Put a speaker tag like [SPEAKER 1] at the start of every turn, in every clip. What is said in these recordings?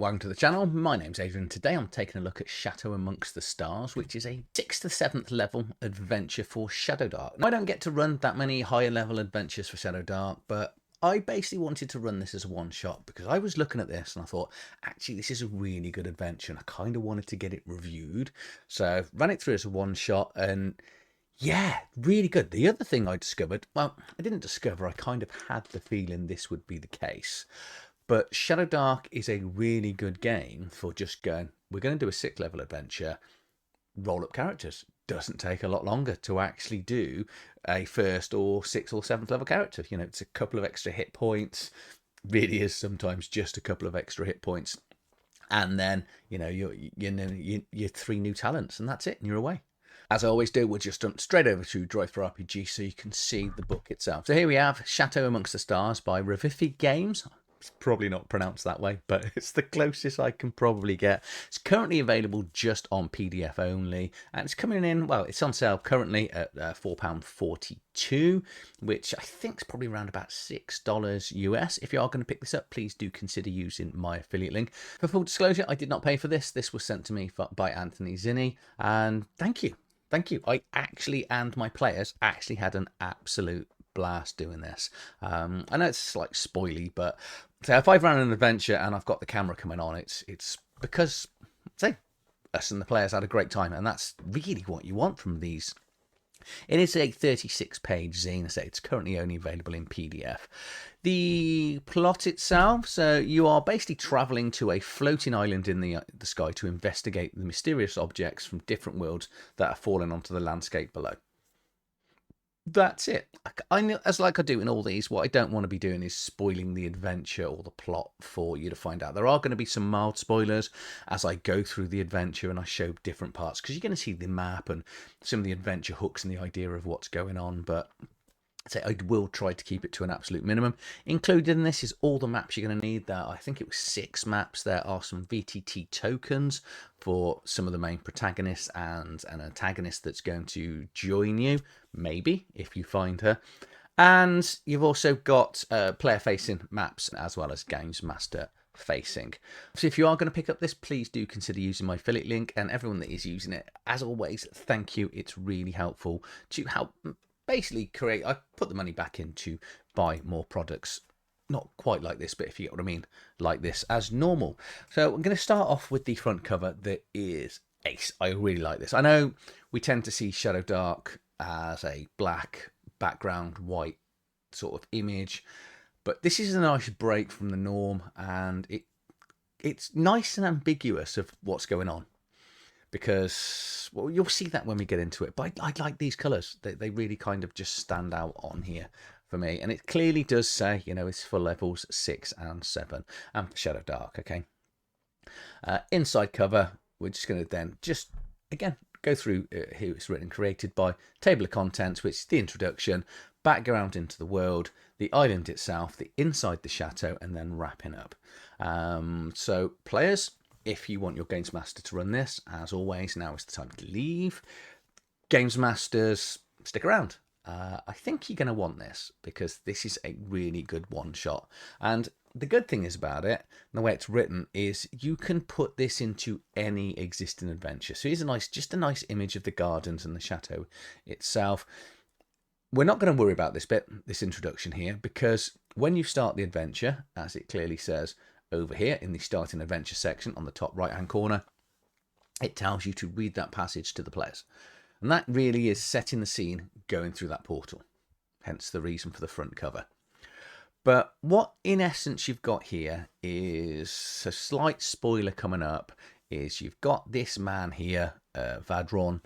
[SPEAKER 1] Welcome to the channel. My name's Adrian. Today I'm taking a look at Chateau Amongst the Stars, which is a 6th to 7th level adventure for ShadowDark. Now, I don't get to run that many higher level adventures for ShadowDark, but I basically wanted to run this as a one-shot because I was looking at this and I thought, actually, this is a really good adventure and I kind of wanted to get it reviewed. So ran it through as a one-shot and yeah, really good. The other thing I discovered, well, I didn't discover, I kind of had the feeling this would be the case. But ShadowDark is a really good game for just going, we're going to do a 6th level adventure, roll up characters. Doesn't take a lot longer to actually do a 1st or 6th or 7th level character. You know, it's a couple of extra hit points. Really is sometimes just a couple of extra hit points. And then, you know, your 3 new talents and that's it. And you're away. As I always do, we'll just jump straight over to Tabletop RPG so you can see the book itself. So here we have Chateau Amongst the Stars by Revifi Games. It's probably not pronounced that way, but it's the closest I can probably get. It's currently available just on PDF only, and it's coming in, well, it's on sale currently at £4.42, which I think is probably around about $6 US. If you are going to pick this up, please do consider using my affiliate link. For full disclosure, I did not pay for this. This was sent to me by Anthony Zinni, and thank you. Thank you. I actually, and my players, actually had an absolute blast doing this. I know it's like spoily, but so if I've run an adventure and I've got the camera coming on, it's because, say, us and the players had a great time, and that's really what you want from these. It is a 36-page zine, so it's currently only available in PDF. The plot itself, so you are basically travelling to a floating island in the sky to investigate the mysterious objects from different worlds that are falling onto the landscape below. That's it. I know, as like I do in all these, what I don't want to be doing is spoiling the adventure or the plot for you to find out. There are going to be some mild spoilers as I go through the adventure and I show different parts, because you're going to see the map and some of the adventure hooks and the idea of what's going on, but I will try to keep it to an absolute minimum. Included in this is all the maps you're going to need. There, I think it was 6 maps. There are some VTT tokens for some of the main protagonists and an antagonist that's going to join you, maybe, if you find her. And you've also got player-facing maps as well as Games Master facing. So if you are going to pick up this, please do consider using my affiliate link, and everyone that is using it, as always, thank you. It's really helpful to help basically create, I put the money back in to buy more products, not quite like this, but if you get what I mean, like this as normal. So I'm going to start off with the front cover that is ace. I really like this. I know we tend to see ShadowDark as a black background, white sort of image, but this is a nice break from the norm, and it's nice and ambiguous of what's going on. Because, well, you'll see that when we get into it. But I like these colours. They really kind of just stand out on here for me. And it clearly does say, you know, it's for levels 6 and 7. And for ShadowDark, okay? Inside cover, we're just going to then just, again, go through who it's written, created by, table of contents, which is the introduction, background into the world, the island itself, the inside the chateau, and then wrapping up. So, players, if you want your Games Master to run this, as always, now is the time to leave. Games Masters, stick around. I think you're going to want this because this is a really good one-shot. And the good thing is about it, and the way it's written, is you can put this into any existing adventure. So here's just a nice image of the gardens and the chateau itself. We're not going to worry about this bit, this introduction here, because when you start the adventure, as it clearly says, over here in the starting adventure section on the top right hand corner, it tells you to read that passage to the players, and that really is setting the scene going through that portal, hence the reason for the front cover. But what in essence you've got here is a slight spoiler coming up, is you've got this man here, Vadron,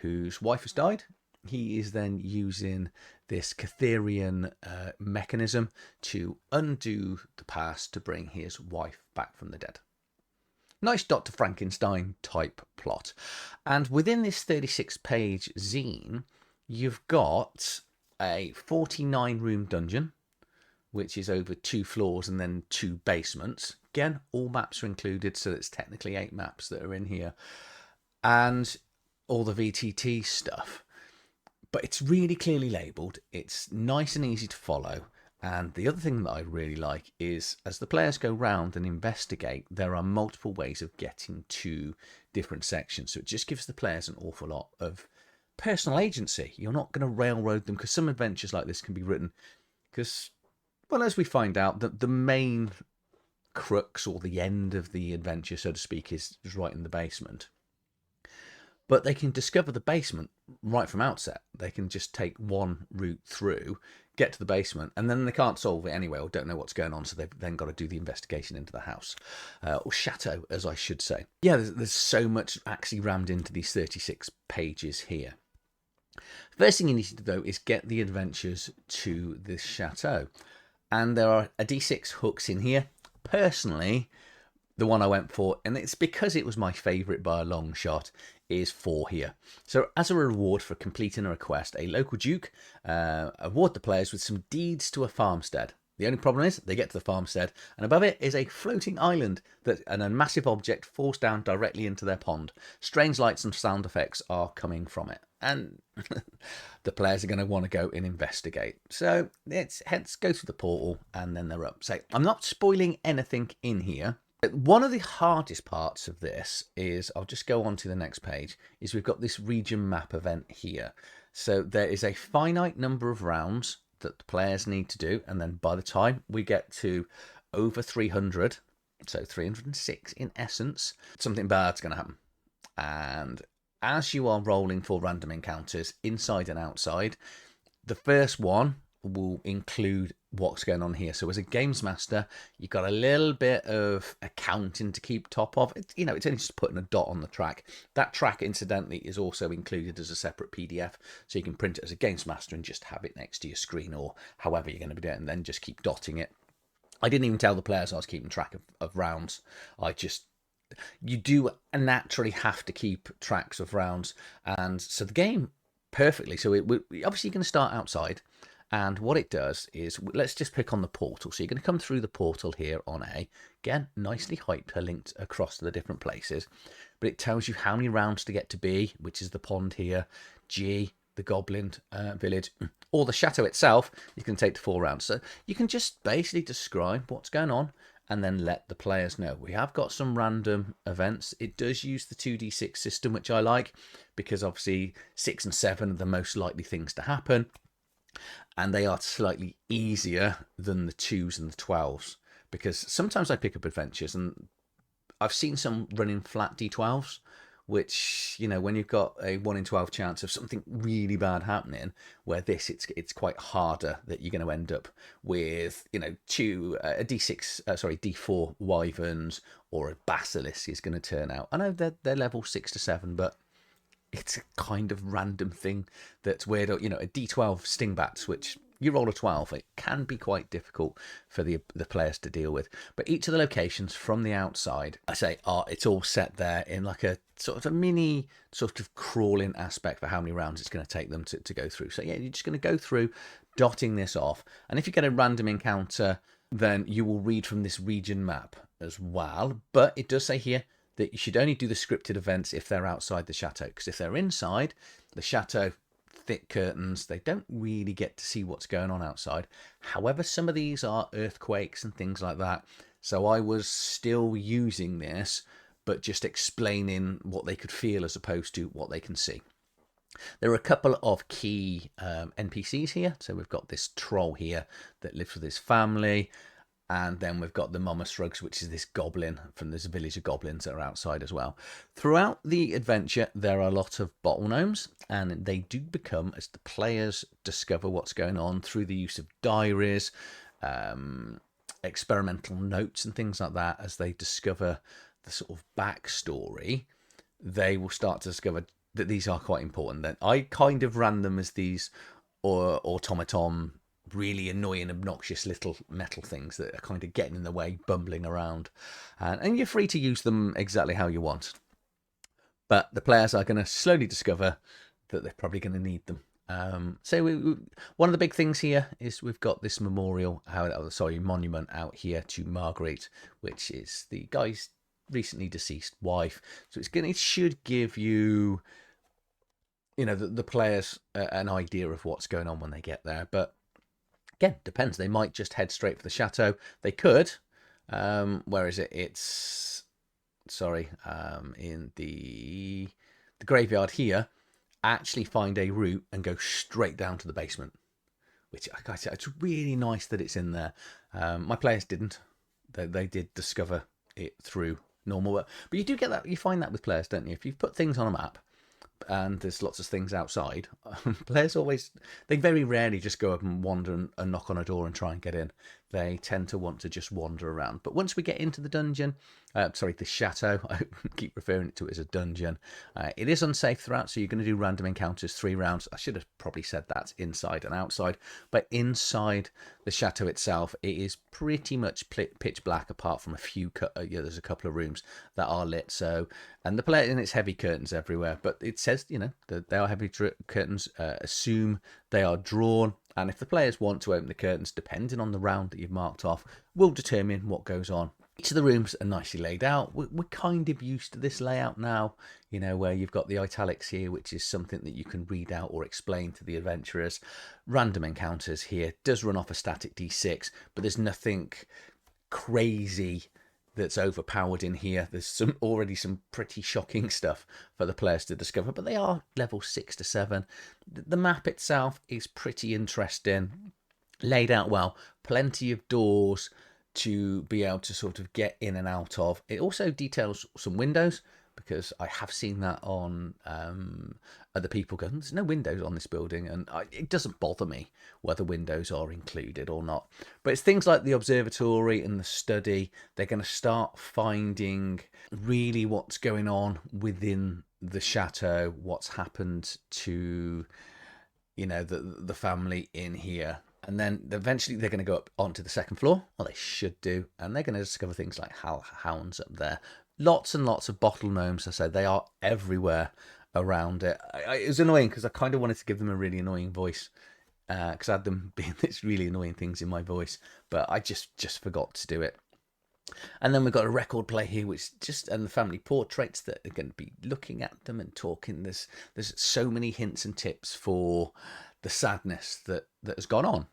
[SPEAKER 1] whose wife has died. He is then using this Catherian mechanism to undo the past to bring his wife back from the dead. Nice Dr. Frankenstein type plot. And within this 36-page zine, you've got a 49-room dungeon, which is over 2 floors and then 2 basements. Again, all maps are included, so it's technically 8 maps that are in here. And all the VTT stuff. But it's really clearly labelled. It's nice and easy to follow. And the other thing that I really like is as the players go round and investigate, there are multiple ways of getting to different sections. So it just gives the players an awful lot of personal agency. You're not going to railroad them, because some adventures like this can be written because, well, as we find out, the main crux or the end of the adventure, so to speak, is right in the basement. But they can discover the basement right from outset. They can just take one route through, get to the basement, and then they can't solve it anyway or don't know what's going on, so they've then got to do the investigation into the house. Or chateau, as I should say. Yeah, there's so much actually rammed into these 36 pages here. First thing you need to do, though, is get the adventures to this chateau. And there are a D6 hooks in here. Personally, the one I went for, and it's because it was my favourite by a long shot, is 4 here. So as a reward for completing a request, a local duke award the players with some deeds to a farmstead. The only problem is they get to the farmstead, and above it is a floating island and a massive object falls down directly into their pond. Strange lights and sound effects are coming from it, and the players are going to want to go and investigate. So let's go through the portal, and then they're up. So I'm not spoiling anything in here. One of the hardest parts of this is, I'll just go on to the next page, is we've got this region map event here. So there is a finite number of rounds that the players need to do, and then by the time we get to over 300, so 306 in essence, something bad's going to happen. And as you are rolling for random encounters inside and outside, the first one will include what's going on here. So as a games master, you've got a little bit of accounting to keep top of. It's only just putting a dot on the track. That track, incidentally, is also included as a separate PDF, so you can print it as a games master and just have it next to your screen, or however you're going to be doing it, and then just keep dotting it. I didn't even tell the players I was keeping track of rounds. You do naturally have to keep tracks of rounds, and so the game perfectly. So obviously you're going to start outside. And what it does is, let's just pick on the portal. So you're going to come through the portal here on A. Again, nicely hyperlinked across to the different places. But it tells you how many rounds to get to B, which is the pond here. G, the goblin village. Or the chateau itself, you can take to 4 rounds. So you can just basically describe what's going on and then let the players know. We have got some random events. It does use the 2d6 system, which I like, because obviously 6 and 7 are the most likely things to happen. And they are slightly easier than the 2s and the 12s, because sometimes I pick up adventures and I've seen some running flat D12s, which, when you've got a 1 in 12 chance of something really bad happening, where it's quite harder, that you're going to end up with, D4 wyverns, or a basilisk is going to turn out. I know they're level 6 to 7, but it's a kind of random thing that's weird. A D12 stingbats, which you roll a 12, it can be quite difficult for the players to deal with. But each of the locations from the outside, it's all set there in like a sort of a mini sort of crawling aspect for how many rounds it's going to take them to go through. So yeah, you're just going to go through dotting this off. And if you get a random encounter, then you will read from this region map as well. But it does say here that you should only do the scripted events if they're outside the chateau, because if they're inside the chateau, thick curtains, they don't really get to see what's going on outside. However, some of these are earthquakes and things like that, so I was still using this, but just explaining what they could feel as opposed to what they can see. There are a couple of key NPCs here. So we've got this troll here that lives with his family. And then we've got the Mama Shrugs, which is this goblin from this village of goblins that are outside as well. Throughout the adventure, there are a lot of bottle gnomes, and they do become, as the players discover what's going on through the use of diaries, experimental notes and things like that, as they discover the sort of backstory, they will start to discover that these are quite important. Then I kind of ran them as these automaton, really annoying, obnoxious little metal things that are kind of getting in the way, bumbling around, and you're free to use them exactly how you want. But the players are going to slowly discover that they're probably going to need them. One of the big things here is we've got this monument out here to Margaret, which is the guy's recently deceased wife. So it should give you, the players an idea of what's going on when they get there. But Again, depends. They might just head straight for the chateau. They could. Where is it? It's in the graveyard here. Actually find a route and go straight down to the basement. Which, like I said, it's really nice that it's in there. My players didn't. They did discover it through normal work. But you do get that. You find that with players, don't you? If you've put things on a map and there's lots of things outside, players always, they very rarely just go up and wander and knock on a door and try and get in. They tend to want to just wander around. But once we get into the dungeon, the chateau, I keep referring to it as a dungeon. It is unsafe throughout, so you're going to do random encounters, 3 rounds. I should have probably said that inside and outside. But inside the chateau itself, it is pretty much pitch black, apart from a few, there's a couple of rooms that are lit. So, and the player, and it's heavy curtains everywhere. But it says, that they are heavy curtains. Assume they are drawn. And if the players want to open the curtains, depending on the round that you've marked off, will determine what goes on. Each of the rooms are nicely laid out. We're kind of used to this layout now, where you've got the italics here, which is something that you can read out or explain to the adventurers. Random encounters here does run off a static D6, but there's nothing crazy that's overpowered in here. There's already some pretty shocking stuff for the players to discover, but they are level 6 to 7. The map itself is pretty interesting, laid out well, plenty of doors to be able to sort of get in and out of. It also details some windows, because I have seen that on other people go, there's no windows on this building, and it doesn't bother me whether windows are included or not. But it's things like the observatory and the study. They're going to start finding really what's going on within the chateau, what's happened to, the family in here. And then eventually they're going to go up onto the second floor, or they should do, and they're going to discover things like hounds up there. Lots and lots of bottle gnomes, I said. They are everywhere around it. It was annoying because I kind of wanted to give them a really annoying voice, because I had them being these really annoying things in my voice, but I just forgot to do it. And then we've got a record player here, which and the family portraits that are going to be looking at them and talking. There's so many hints and tips for the sadness that has gone on.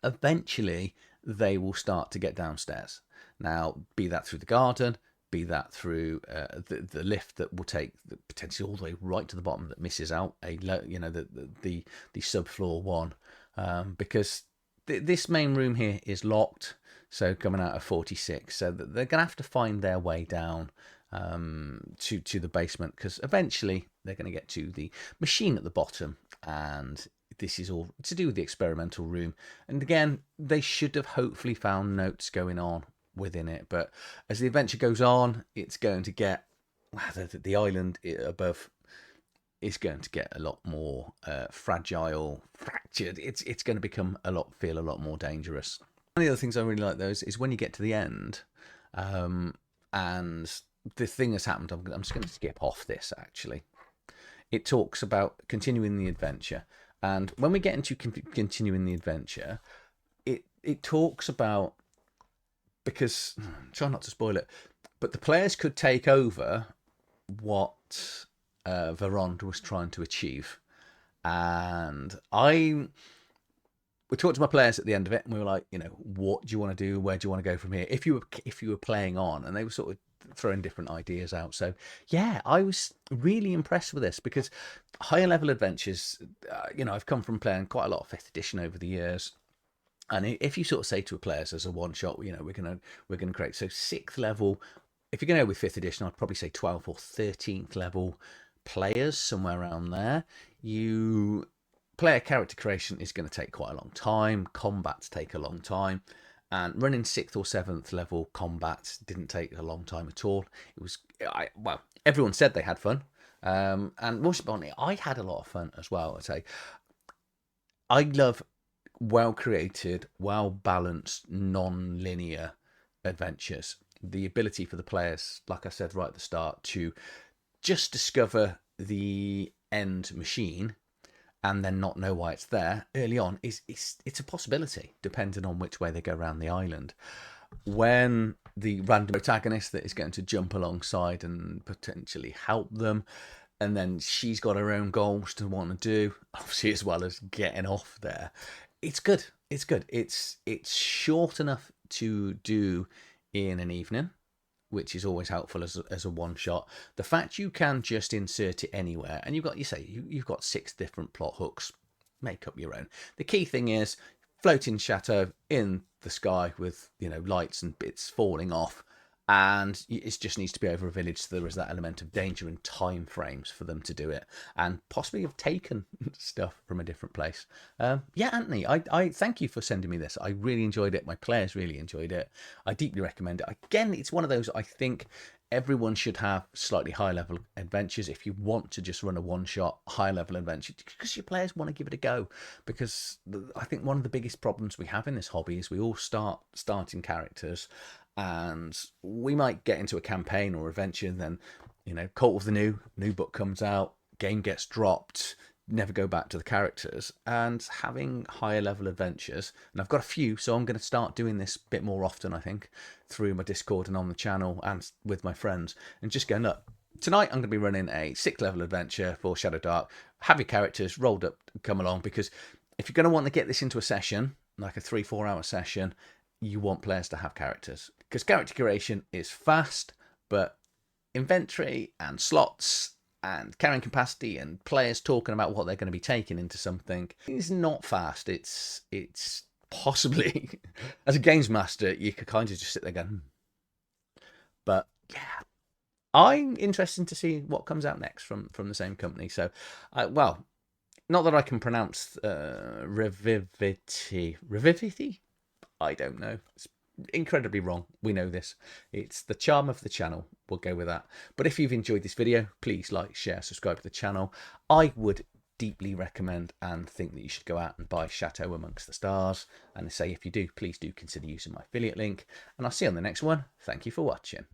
[SPEAKER 1] Eventually, they will start to get downstairs. Now, be that through the garden, be that through the lift that will take potentially all the way right to the bottom, that misses out the subfloor one, because this main room here is locked. So coming out of 46, so they're gonna have to find their way down to the basement, because eventually they're going to get to the machine at the bottom, and this is all to do with the experimental room. And again, they should have hopefully found notes going on within it, but as the adventure goes on, it's going to get the island above is going to get a lot more fragile, fractured. It's going to feel a lot more dangerous. One of the other things I really like those is when you get to the end, and the thing has happened. I'm just going to skip off this actually. It talks about continuing the adventure, and when we get into continuing the adventure, it talks about, because try not to spoil it, but the players could take over what Verond was trying to achieve, and we talked to my players at the end of it, and we were like, what do you want to do? Where do you want to go from here? If you were playing on, and they were sort of throwing different ideas out. So yeah, I was really impressed with this, because higher level adventures, I've come from playing quite a lot of 5th edition over the years. And if you sort of say to a player as a one shot, we're gonna create, so 6th level. If you're going to go with 5th edition, I'd probably say 12th or 13th level players, somewhere around there. Player character creation is going to take quite a long time. Combats take a long time. And running 6th or 7th level combat didn't take a long time at all. It was, everyone said they had fun. And most importantly, I had a lot of fun as well. I'd say I love well-created, well-balanced, non-linear adventures. The ability for the players, like I said right at the start, to just discover the end machine and then not know why it's there early on it's a possibility, depending on which way they go around the island. When the random protagonist that is going to jump alongside and potentially help them, and then she's got her own goals to want to do, obviously, as well as getting off there. It's good. It's good. It's short enough to do in an evening, which is always helpful as a one shot. The fact you can just insert it anywhere, and you've got 6 different plot hooks, make up your own. The key thing is floating chateau in the sky with lights and bits falling off, and it just needs to be over a village, so there is that element of danger and time frames for them to do it, and possibly have taken stuff from a different place. Yeah, Anthony, I thank you for sending me this. I really enjoyed it. My players really enjoyed it. I deeply recommend it. Again, it's one of those, I think everyone should have slightly high level adventures if you want to just run a one shot high level adventure, because your players want to give it a go. Because I think one of the biggest problems we have in this hobby is we all starting characters, and we might get into a campaign or adventure, and then Cult of the new book comes out, game gets dropped, never go back to the characters. And having higher level adventures, and I've got a few, so I'm going to start doing this a bit more often, I think, through my Discord and on the channel and with my friends, and just going, look, tonight I'm going to be running a 6th level adventure for ShadowDark. Have your characters rolled up, come along, because if you're going to want to get this into a session, like a 3-4 hour session, you want players to have characters, because character creation is fast, but inventory and slots and carrying capacity and players talking about what they're going to be taking into something is not fast. It's possibly, as a games master, you could kind of just sit there going, But yeah, I'm interested to see what comes out next from the same company. So, well, not that I can pronounce Revivity. I don't know. It's incredibly wrong. We know this. It's the charm of the channel. We'll go with that. But if you've enjoyed this video, please like, share, subscribe to the channel. I would deeply recommend and think that you should go out and buy Chateau Amongst the Stars. And say if you do, please do consider using my affiliate link. And I'll see you on the next one. Thank you for watching.